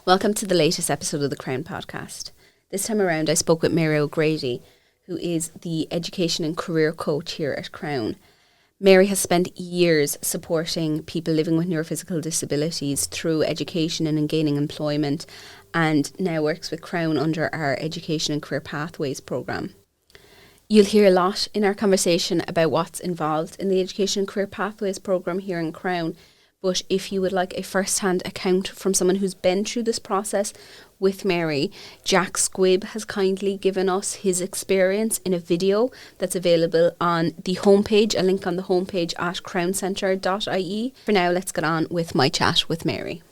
Welcome to the latest episode of the Crann podcast. This time around I spoke with Mary O'Grady, who is the education and career coach here at Crann. Mary has spent years supporting people living with neurophysical disabilities through education and in gaining employment, and now works with Crann under our Education and Career Pathways programme. You'll hear a lot in our conversation about what's involved in the Education and Career Pathways programme here in Crann. But if you would like a first-hand account from someone who's been through this process with Mary, Jack Squibb has kindly given us his experience in a video that's available on the homepage, a link on the homepage at crancentre.ie. For now, let's get on with my chat with Mary.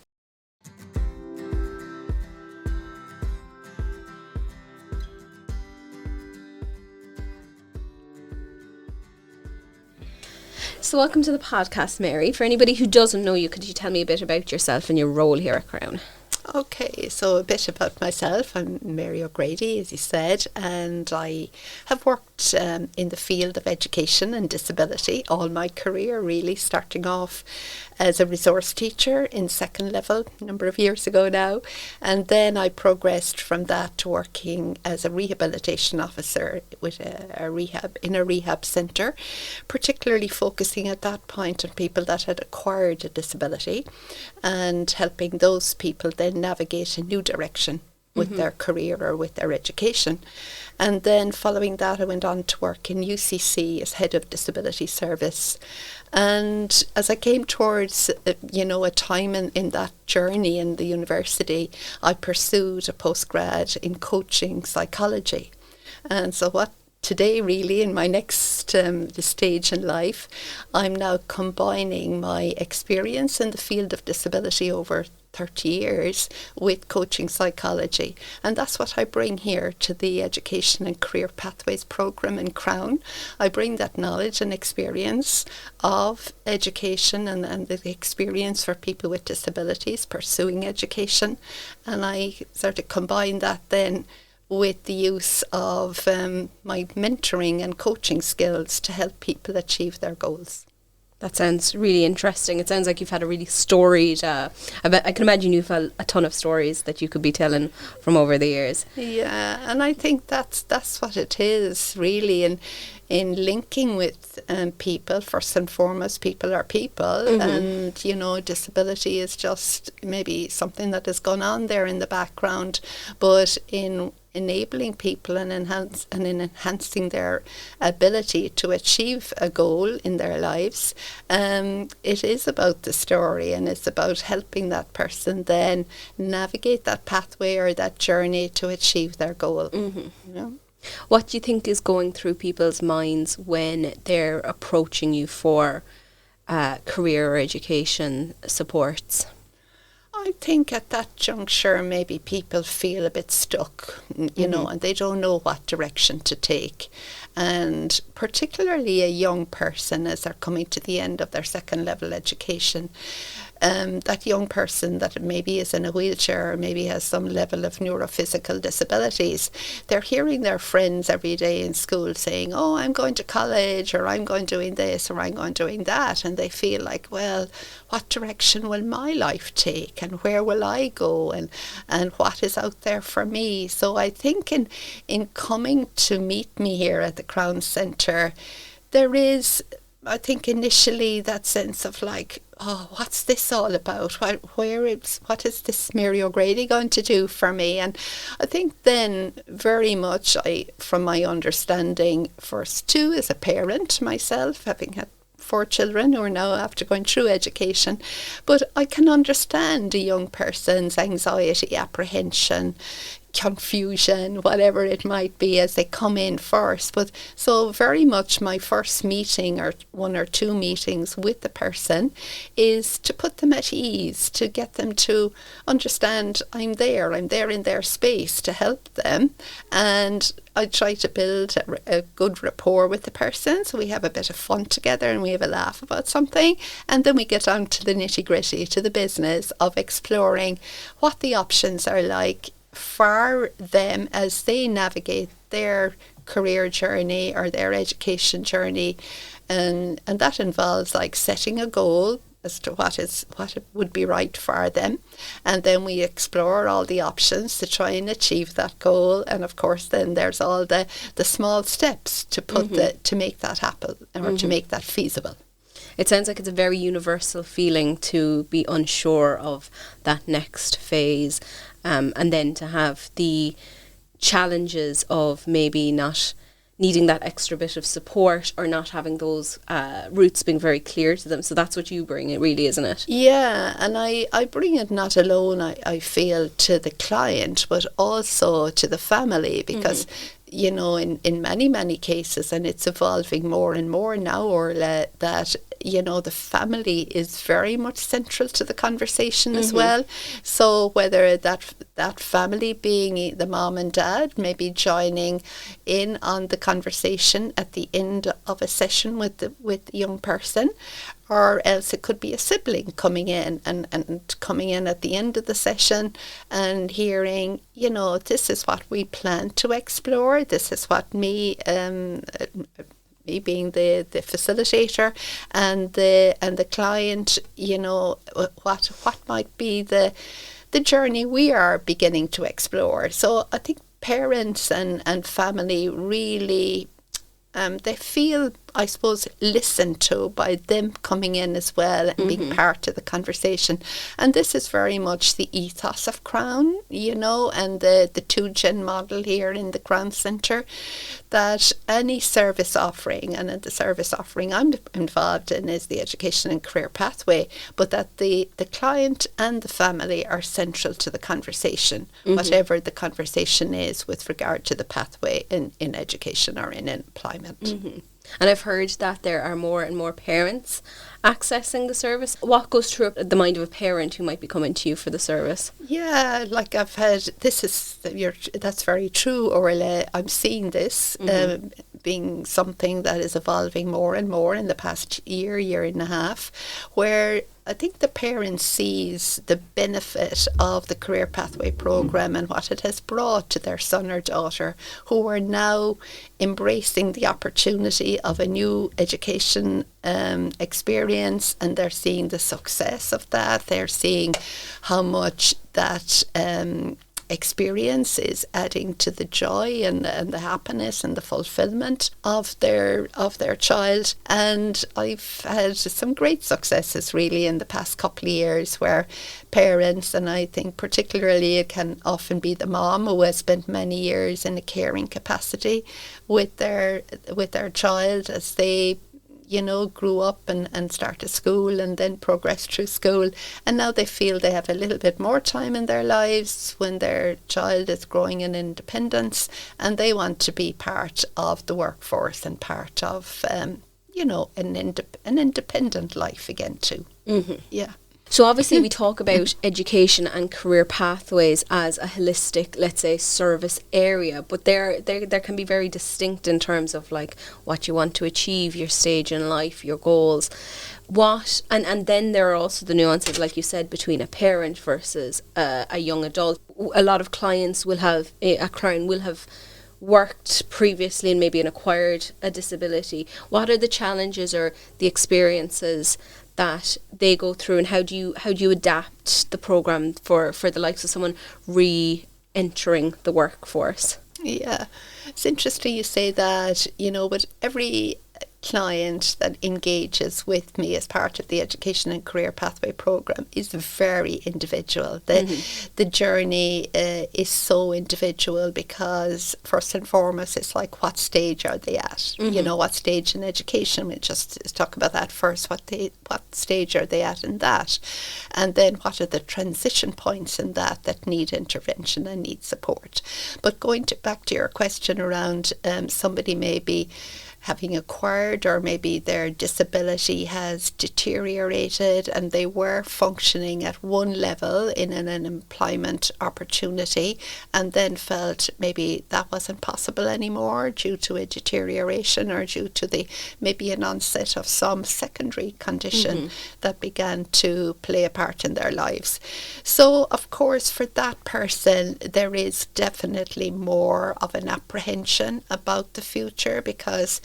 So welcome to the podcast, Mary. For anybody who doesn't know you, could you tell me a bit about yourself and your role here at Crann? Okay, so a bit about myself. I'm Mary O'Grady, as you said, and I have worked in the field of education and disability all my career, really, starting off as a resource teacher in second level a number of years ago now, and then I progressed from that to working as a rehabilitation officer with a rehab centre, particularly focusing at that point on people that had acquired a disability and helping those people then navigate a new direction with their career or with their education. And then following that, I went on to work in UCC as head of disability service. And as I came towards, a time in that journey in the university, I pursued a postgrad in coaching psychology. And so what today, really, in my next stage in life, I'm now combining my experience in the field of disability over 30 years with coaching psychology, and that's what I bring here to the Education and Career Pathways programme in Crann. I bring that knowledge and experience of education and the experience for people with disabilities pursuing education, and I sort of combine that then with the use of my mentoring and coaching skills to help people achieve their goals. That sounds really interesting. It sounds like you've had a really storied, I can imagine you've had a ton of stories that you could be telling from over the years. Yeah, and I think that's what it is, really, in linking with people. First and foremost, people are people, and disability is just maybe something that has gone on there in the background, but in enabling people and enhancing their ability to achieve a goal in their lives, it is about the story, and it's about helping that person then navigate that pathway or that journey to achieve their goal. What do you think is going through people's minds when they're approaching you for career or education supports? I think at that juncture maybe people feel a bit stuck, and they don't know what direction to take. And particularly a young person, as they're coming to the end of their second level education, that young person that maybe is in a wheelchair or maybe has some level of neurophysical disabilities, they're hearing their friends every day in school saying, oh, I'm going to college, or I'm going doing this, or I'm going doing that, and they feel like, well, what direction will my life take, and where will I go, and what is out there for me? So I think in coming to meet me here at the Crann Centre, there is, I think, initially that sense of like, oh, what's this all about? What is this Mary O'Grady going to do for me? And I think then very much from my understanding, first too, as a parent myself, having had 4 children who are now after going through education, but I can understand a young person's anxiety, apprehension, confusion, whatever it might be as they come in first. But so very much my first meeting or 1 or 2 meetings with the person is to put them at ease, to get them to understand I'm there in their space to help them, and I try to build a good rapport with the person, so we have a bit of fun together and we have a laugh about something, and then we get on to the nitty-gritty, to the business of exploring what the options are like for them as they navigate their career journey or their education journey, and that involves like setting a goal, as to what would be right for them, and then we explore all the options to try and achieve that goal. And of course then there's all the small steps to put to make that happen, or to make that feasible. It sounds like it's a very universal feeling to be unsure of that next phase, and then to have the challenges of maybe not needing that extra bit of support, or not having those routes being very clear to them. So that's what you bring, it really, isn't it? Yeah, and I bring it not alone, I feel, to the client, but also to the family, because you know, in many cases, and it's evolving more and more now, Orla, that you know, the family is very much central to the conversation as well. So whether that family being the mom and dad, maybe joining in on the conversation at the end of a session with the young person, or else it could be a sibling coming in and coming in at the end of the session and hearing, you know, this is what we plan to explore, this is what me being the facilitator and the client, you know, what might be the journey we are beginning to explore. So I think parents and family really they feel, I suppose, listened to by them coming in as well and being part of the conversation. And this is very much the ethos of Crann, you know, and the 2-gen model here in the Crann Centre, that any service offering, and the service offering I'm involved in is the education and career pathway, but that the client and the family are central to the conversation, whatever the conversation is with regard to the pathway in education or in employment. And I've heard that there are more and more parents accessing the service. What goes through the mind of a parent who might be coming to you for the service? Yeah, like I've had, that's very true, Orla. I'm seeing this being something that is evolving more and more in the past year and a half, where I think the parent sees the benefit of the career pathway program and what it has brought to their son or daughter, who are now embracing the opportunity of a new education experience, and they're seeing the success of that. They're seeing how much that experience is adding to the joy and the happiness and the fulfillment of their child. And I've had some great successes really in the past couple of years, where parents, and I think particularly it can often be the mom who has spent many years in a caring capacity with their child as they, you know, grew up and started school and then progressed through school. And now they feel they have a little bit more time in their lives when their child is growing in independence, and they want to be part of the workforce and part of, you know, an independent life again too. Yeah. So obviously we talk about education and career pathways as a holistic, let's say, service area, but there can be very distinct in terms of like what you want to achieve, your stage in life, your goals. And then there are also the nuances, like you said, between a parent versus a young adult. A lot of clients will have, at Crann, will have worked previously and maybe acquired a disability. What are the challenges or the experiences that they go through, and how do you adapt the program for the likes of someone re-entering the workforce? Yeah, it's interesting you say that, you know, but every client that engages with me as part of the education and career pathway program is very individual. The journey is so individual, because first and foremost it's like, what stage are they at? You know, what stage in education? We just talk about that first. What stage are they at in that? And then what are the transition points in that need intervention and need support? But going back to your question around somebody maybe having acquired, or maybe their disability has deteriorated and they were functioning at one level in an employment opportunity, and then felt maybe that wasn't possible anymore due to a deterioration, or due to maybe an onset of some secondary condition that began to play a part in their lives. So of course for that person there is definitely more of an apprehension about the future, because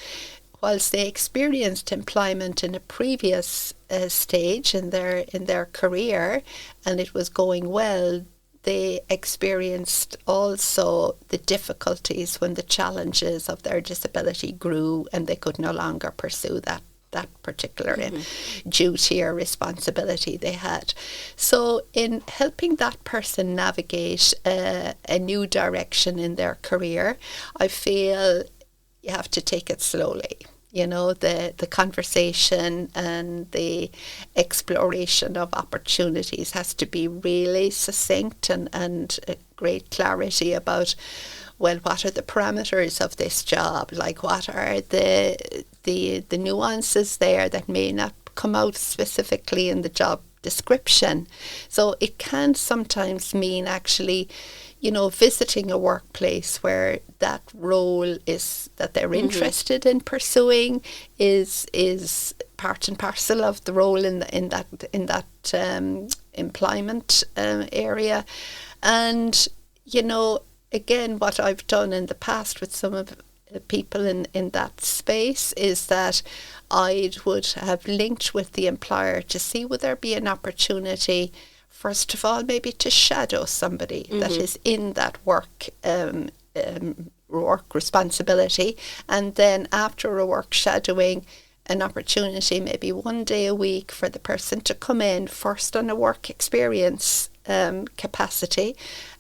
whilst they experienced employment in a previous stage in their career and it was going well, they experienced also the difficulties when the challenges of their disability grew and they could no longer pursue that particular duty or responsibility they had. So in helping that person navigate a new direction in their career, I feel you have to take it slowly. You know, the conversation and the exploration of opportunities has to be really succinct and great clarity about, well, what are the parameters of this job? Like, what are the nuances there that may not come out specifically in the job description? So it can sometimes mean actually, you know, visiting a workplace where that role is that they're interested in pursuing is part and parcel of the role in that employment area. And, you know, again, what I've done in the past with some of the people in that space is that I would have linked with the employer to see would there be an opportunity, first of all, maybe to shadow somebody that is in that work responsibility, and then after a work shadowing, an opportunity maybe one day a week for the person to come in first on a work experience capacity,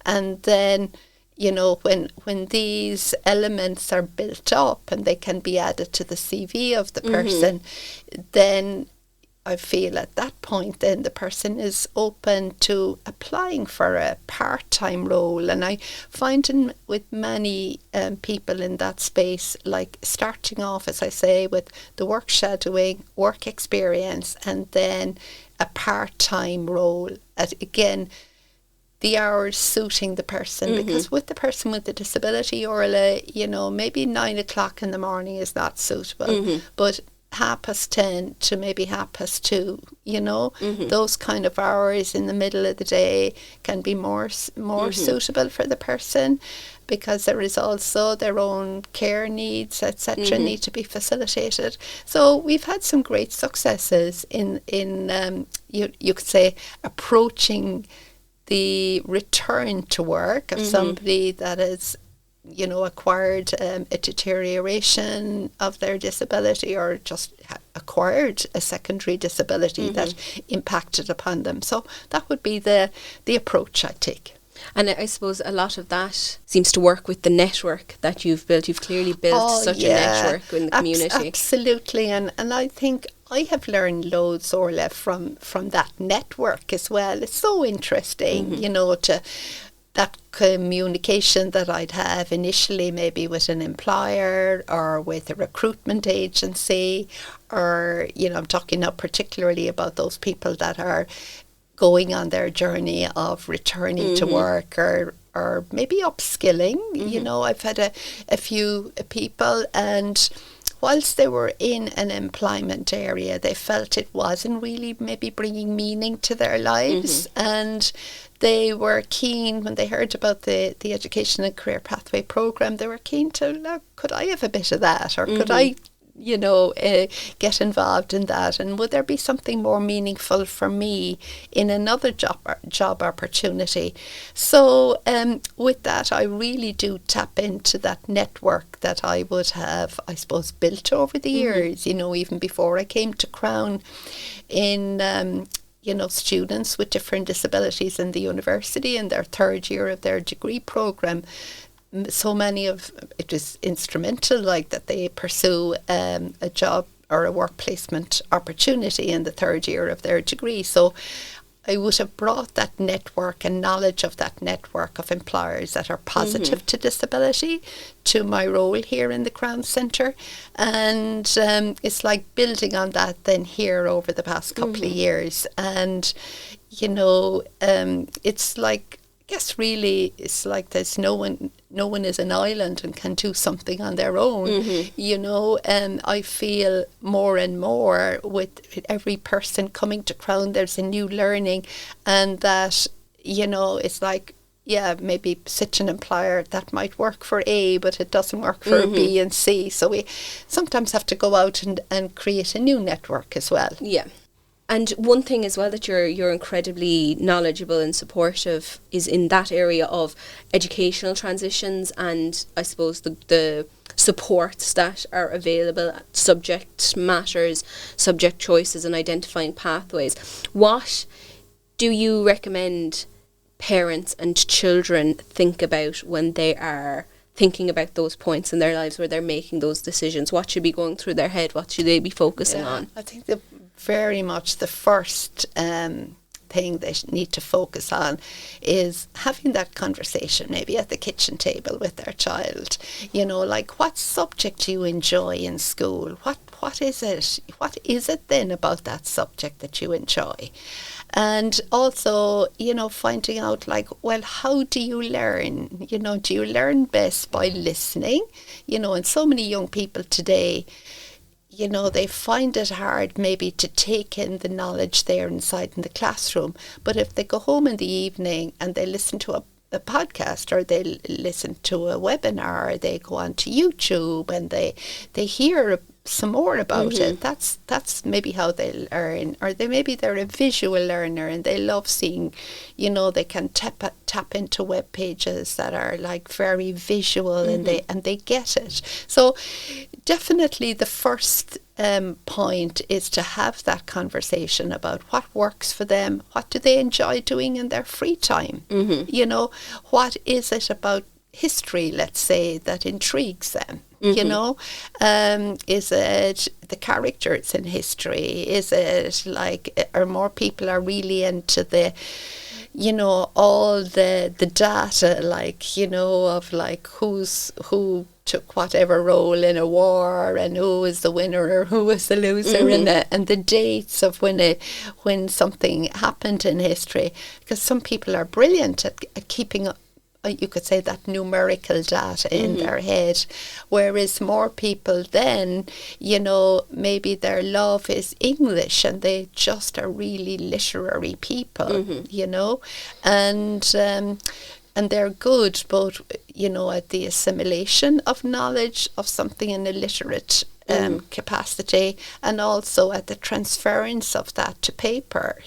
and then, you know, when these elements are built up and they can be added to the CV of the person, then I feel at that point then the person is open to applying for a part-time role. And I find with many people in that space, like starting off, as I say, with the work shadowing, work experience, and then a part-time role. Again, the hours suiting the person, because with the person with the disability, Orla, you know, maybe 9 o'clock in the morning is not suitable, but 10:30 to maybe 2:30, you know, those kind of hours in the middle of the day can be more suitable for the person, because there is also their own care needs, etc., need to be facilitated. So we've had some great successes in you could say approaching the return to work of somebody that is, you know, acquired a deterioration of their disability, or just acquired a secondary disability that impacted upon them. So that would be the approach I take. And I suppose a lot of that seems to work with the network that you've built. You've clearly built such a network in the community. Absolutely. And I think I have learned loads, Orla, from that network as well. It's so interesting, you know, to that communication that I'd have initially maybe with an employer or with a recruitment agency, or, you know, I'm talking now particularly about those people that are going on their journey of returning to work or maybe upskilling. You know, I've had a few people, and whilst they were in an employment area, they felt it wasn't really maybe bringing meaning to their lives, and they were keen, when they heard about the Education and Career Pathway Programme, they were keen to, look, could I have a bit of that, or could I, you know, get involved in that, and would there be something more meaningful for me in another job opportunity? So with that, I really do tap into that network that I would have, I suppose, built over the years, you know, even before I came to Crann, in you know, students with different disabilities in the university in their third year of their degree programme. So many of it is instrumental, like that they pursue a job or a work placement opportunity in the third year of their degree. So I would have brought that network and knowledge of that network of employers that are positive to disability to my role here in the Crann Centre. And it's like building on that then here over the past couple of years. And, you know, it's like, I guess really it's like there's no one is an island and can do something on their own, you know, and I feel more and more with every person coming to Crann, there's a new learning, and that, you know, it's like maybe such an employer that might work for A, but it doesn't work for B and C. So we sometimes have to go out and create a new network as well. Yeah. And one thing as well that you're incredibly knowledgeable and supportive is in that area of educational transitions, and I suppose the supports that are available, subject matters, subject choices, and identifying pathways. What do you recommend parents and children think about when they are thinking about those points in their lives where they're making those decisions? What should be going through their head? What should they be focusing on? I think very much the first thing they need to focus on is having that conversation maybe at the kitchen table with their child. Like, what subject do you enjoy in school? What is it? What is it then about that subject that you enjoy? And also, finding out, like, well, how do you learn? Do you learn best by listening? And so many young people today, they find it hard maybe to take in the knowledge there inside in the classroom. But if they go home in the evening and they listen to a podcast, or they listen to a webinar, or they go on to YouTube and they hear some more about it, that's maybe how they learn. Or they're a visual learner and they love seeing, they can tap into web pages that are like very visual, and they get it. So definitely the first point is to have that conversation about what works for them, what do they enjoy doing in their free time. What is it about history, let's say, that intrigues them? Is it the characters in history? Is it like, or more people are really into the, all the data, like, of like who took whatever role in a war, and who was the winner or who was the loser, and the dates of when something happened in history. Because some people are brilliant at keeping up, you could say, that numerical data in their head, whereas more people then, maybe their love is English and they just are really literary people, and they're good both, at the assimilation of knowledge of something in a literate capacity, and also at the transference of that to paper,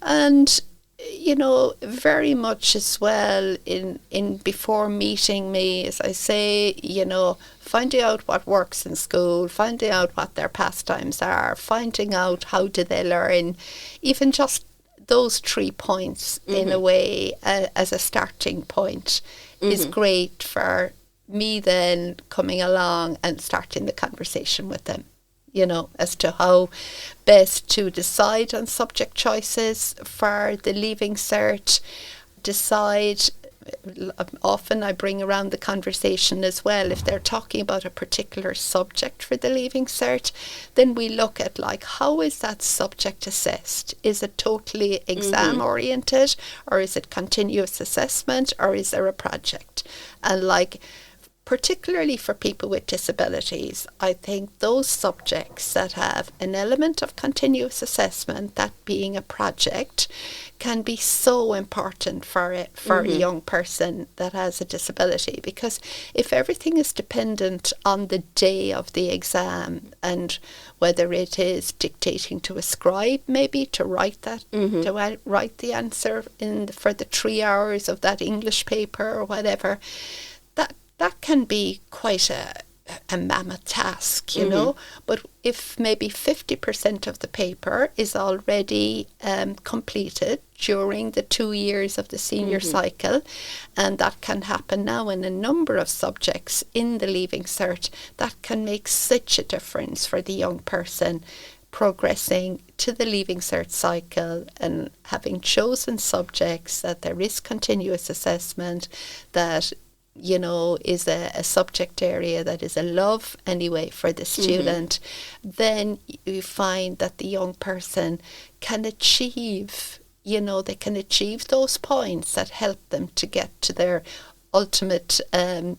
and very much as well in before meeting me, as I say, finding out what works in school, finding out what their pastimes are, finding out how do they learn, even just those 3 points in a way as a starting point is great for me then coming along and starting the conversation with them. As to how best to decide on subject choices for the Leaving Cert. Often I bring around the conversation as well. If they're talking about a particular subject for the Leaving Cert, then we look at, like, how is that subject assessed? Is it totally exam oriented, or is it continuous assessment, or is there a project? And like, particularly for people with disabilities, I think those subjects that have an element of continuous assessment, that being a project, can be so important for a young person that has a disability. Because if everything is dependent on the day of the exam, and whether it is dictating to a scribe maybe to write that, to write the answer for the 3 hours of that English paper or whatever, that can be quite a mammoth task, but if maybe 50% of the paper is already completed during the 2 years of the senior cycle, and that can happen now in a number of subjects in the Leaving Cert, that can make such a difference for the young person progressing to the Leaving Cert cycle, and having chosen subjects that there is continuous assessment, that is a subject area that is a love anyway for the student, then you find that the young person can achieve, they can achieve those points that help them to get to their ultimate, I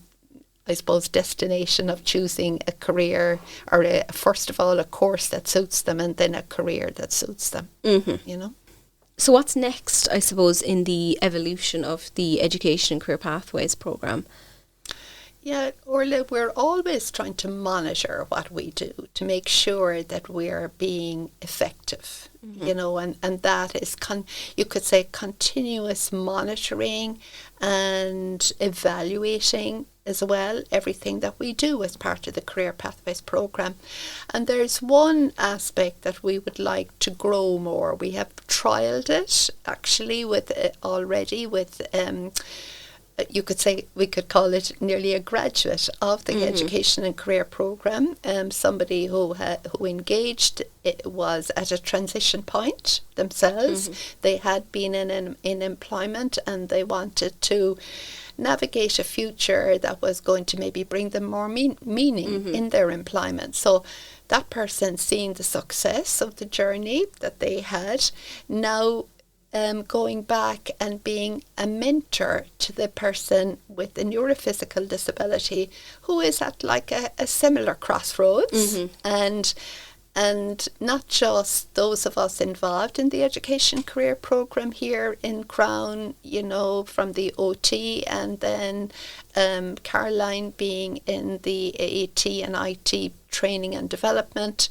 suppose, destination of choosing a career, or first of all, a course that suits them, and then a career that suits them, So what's next, I suppose, in the evolution of the Education and Career Pathways programme? Yeah, Orla, we're always trying to monitor what we do to make sure that we're being effective, and that is, you could say, continuous monitoring and evaluating as well everything that we do as part of the Career Pathways programme. And there's one aspect that we would like to grow more. We have trialled it actually with already with you could say, we could call it nearly a graduate of the Education and Career Programme. Somebody who engaged, it was at a transition point themselves. They had been in employment and they wanted to navigate a future that was going to maybe bring them more meaning in their employment. So that person, seeing the success of the journey that they had, now going back and being a mentor to the person with a neurophysical disability who is at like a similar crossroads, and not just those of us involved in the Education Career Programme here in Crann, from the OT, and then Caroline being in the AAT and IT training and development.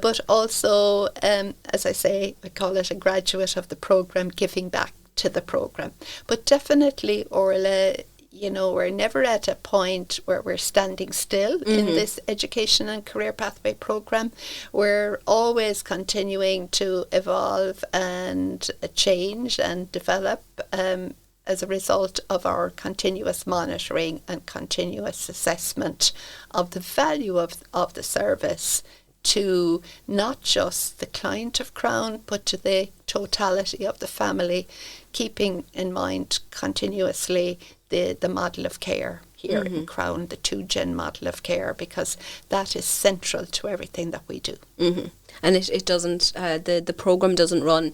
But also, as I say, I call it a graduate of the programme, giving back to the programme. But definitely, Orla, we're never at a point where we're standing still in this Education and Career Pathway programme. We're always continuing to evolve and change and develop as a result of our continuous monitoring and continuous assessment of the value of the service to not just the client of Crann, but to the totality of the family, keeping in mind continuously the model of care here in Crann, the 2-gen model of care, because that is central to everything that we do. And it doesn't, the programme doesn't run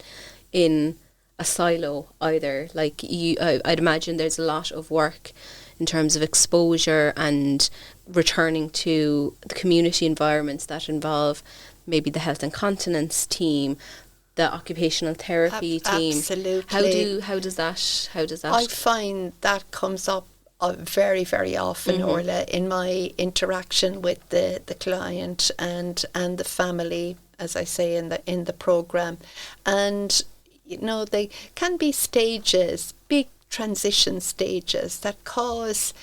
in a silo either. Like I'd imagine there's a lot of work in terms of exposure and returning to the community environments that involve maybe the health and continence team, the occupational therapy team. Absolutely. How does that? I find that comes up very, very often, Orla, in my interaction with the client and the family, as I say in the programme. And they can be stages, big transition stages that cause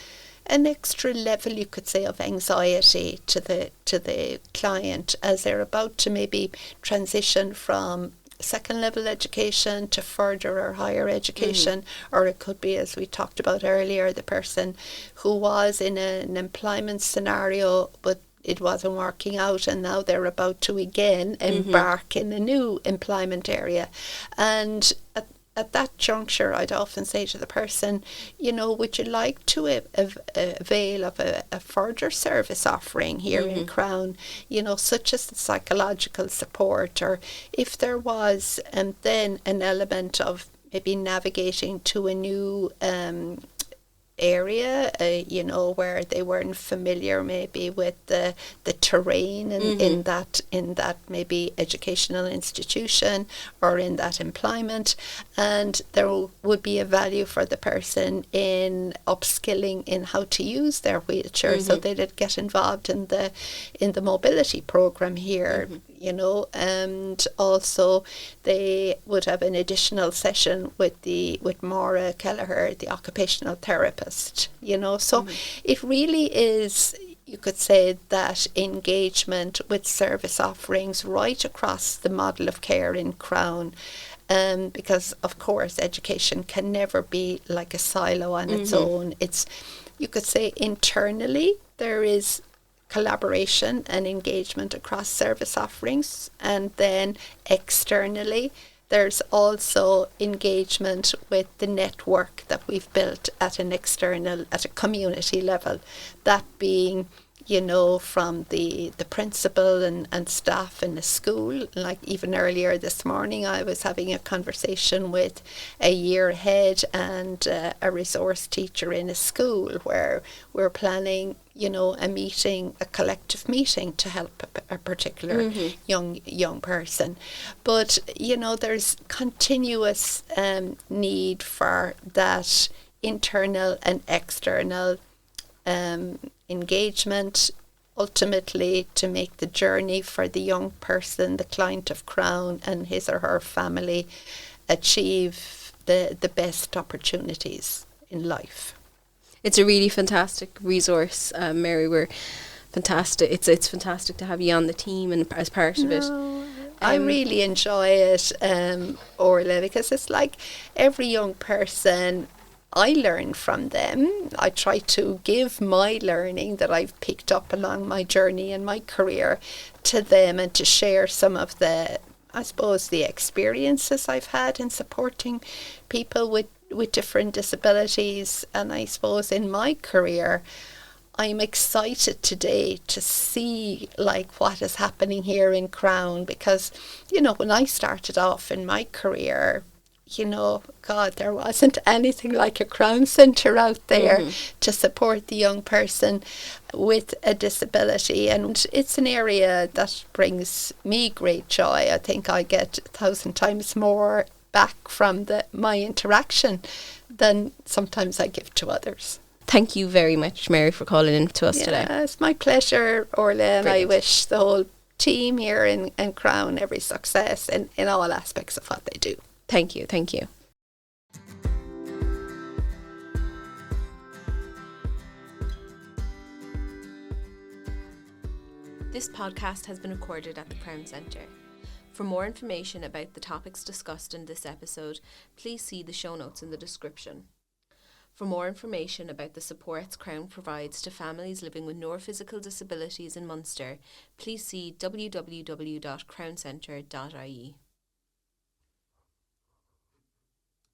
an extra level, you could say, of anxiety to the client as they're about to maybe transition from second level education to further or higher education, or it could be, as we talked about earlier, the person who was in an employment scenario but it wasn't working out, and now they're about to again embark in a new employment area. And at that juncture, I'd often say to the person, would you like to avail of a further service offering here in Crann, such as the psychological support, or if there was then an element of maybe navigating to a new area, where they weren't familiar maybe with the terrain and in that maybe educational institution or in that employment, and there would be a value for the person in upskilling in how to use their wheelchair, so they'd get involved in the mobility program here. And also they would have an additional session with Maura Kelleher, the occupational therapist, so it really is, you could say, that engagement with service offerings right across the model of care in Crann, because of course education can never be like a silo on its own. It's, you could say, internally there is collaboration and engagement across service offerings, and then externally there's also engagement with the network that we've built at a community level, that being from the principal and staff in the school. Like even earlier this morning I was having a conversation with a year head and a resource teacher in a school where we're planning a meeting, a collective meeting to help a particular young person. But, there's continuous need for that internal and external engagement, ultimately to make the journey for the young person, the client of Crann and his or her family, achieve the best opportunities in life. It's a really fantastic resource, Mary. We're fantastic. It's fantastic to have you on the team and as part of it. I really enjoy it, Orla, because it's like every young person, I learn from them. I try to give my learning that I've picked up along my journey and my career to them, and to share some of the experiences I've had in supporting people with different disabilities. And I suppose in my career, I'm excited today to see what is happening here in Crann, because, when I started off in my career, God, there wasn't anything like a Crann Centre out there to support the young person with a disability. And it's an area that brings me great joy. I think I get 1,000 times more back from my interaction than sometimes I give to others. Thank you very much, Mary, for calling in to us today. It's my pleasure, Orla, and Brilliant. I wish the whole team here in Crann every success in all aspects of what they do. Thank you. Thank you. This podcast has been recorded at the Crann Centre. For more information about the topics discussed in this episode, please see the show notes in the description. For more information about the supports Crann provides to families living with neurophysical disabilities in Munster, please see www.crawncentre.ie.